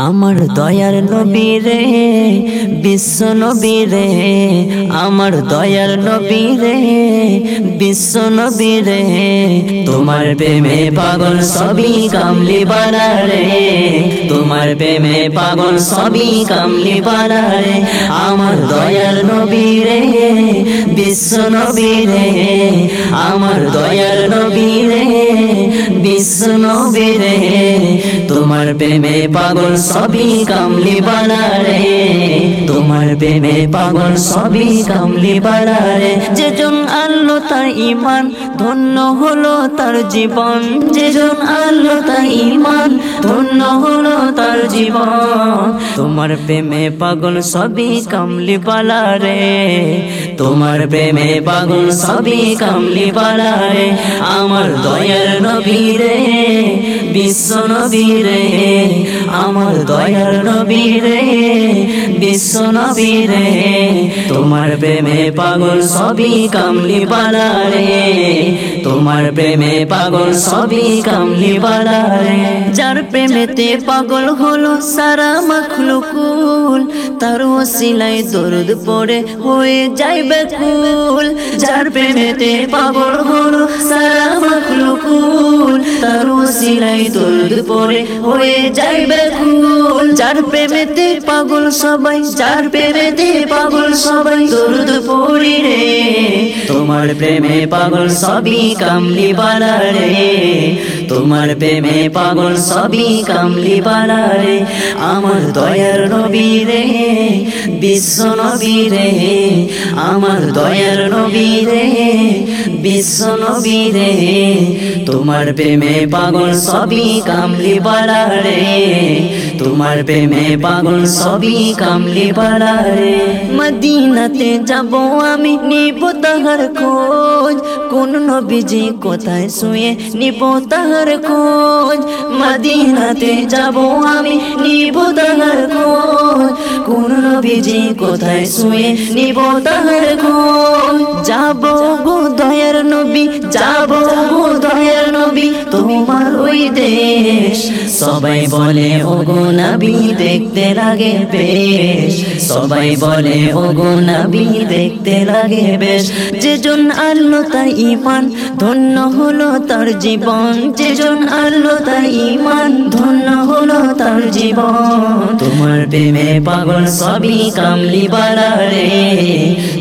আমার দয়ার নবী রে বিশ্ব নবী রে, আমার দয়ার নবী রে বিশ্ব নবী রে, তোমার প্রেমে পাগল সবই কামলি বানা রে, তোমার প্রেমে পাগল সবই কামলি বানা রে। আমার দয়ার নবী রে বিশ্ব নবী রে, আমার দয়ার নবী রে বিশ্ব নবী রে, তোমার প্রেমে পাগল সবই কামলি বানা রে, তোমার প্রেমে পাগল সবই কামলি বানা রে। যেজন আনলো তার ঈমান ধন্য হলো তার জীবন, যেজন আনলো তার ঈমান ধন্য হলো তার জীবন, তোমার প্রেমে পাগল সবই কামলি বালা রে, তোমার প্রেমে পাগল সবই কামলি বালা রে। আমার দয়ার নবী রে বিশ্ব নবী রে, আমার দয়ার নবী রে বিশ্ব নবী রে, তোমার প্রেমে পাগল সবই কামলি বালা রে, তোমার প্রেমে পাগল সবই কামলি বালা রে। যার প্রেমেতে পাগল হলো সারা মাখলুকুল, তার ওসিলায় দরুদ পড়ে হয়ে যায় বেকুল, যার প্রেমেতে পাগল হলো সারা মাখলুকুল, তার ওসিলায় দরুদ পড়ে হয়ে যায় বেকুল, যার প্রেমেতে পাগল সবাই, যার প্রেমেতে পাগল সবাই দরুদ পড়ি রে, তোমার প্রেমে পাগল সবই কামলি বালা রে, তোমার প্রেমে পাগল সবই কামলি বালা রে। আমার দয়ার নবী রে বিশ্ব নবী রে, আমার দয়ার নবী রে বিশ্ব নবী রে, তোমার প্রেমে পাগল সবই কামলি বালা রে, তোমার প্রেমে পাগল সবই কামলি বালা রে। মদিনাতে যাব আমি নিব তাহার খোঁজ, কোন নবীজি কোথায় শুয়ে নিব তাহার খোঁজ, মদিনাতে যাব আমি নিব তাহার খোঁজ, কোন নবীজি কোথায় শুয়ে নিব তাহার খোঁজ। যাব গো দয়ার নবী, যাব গো দয়ার নবী তোমার ওই দেশ, সবাই বলে ও গো নবী দেখতে লাগে বেশ, সবাই বলে ও গো নবী দেখতে লাগে বেশ, যেজন আনলো তার ঈমান ধন্য হলো তার জীবন, যেজন আনলো তার ঈমান ধন্য হলো তার জীবন, তোমার প্রেমে পাগল সবই কামলি বালা রে,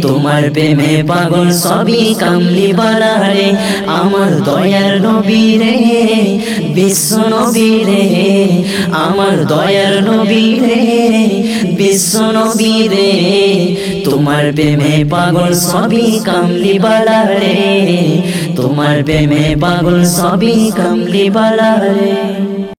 তোমার প্রেমে পাগল সবই কামলি বালা রে। আমার দয়ার নবী রে বিশ্ব নবী রে, আমার দয়ার নবী রে বিশ্ব নবী রে, তোমার প্রেমে পাগল সবই কামলি বালা রে, তোমার প্রেমে পাগল সবই কামলি বালা রে।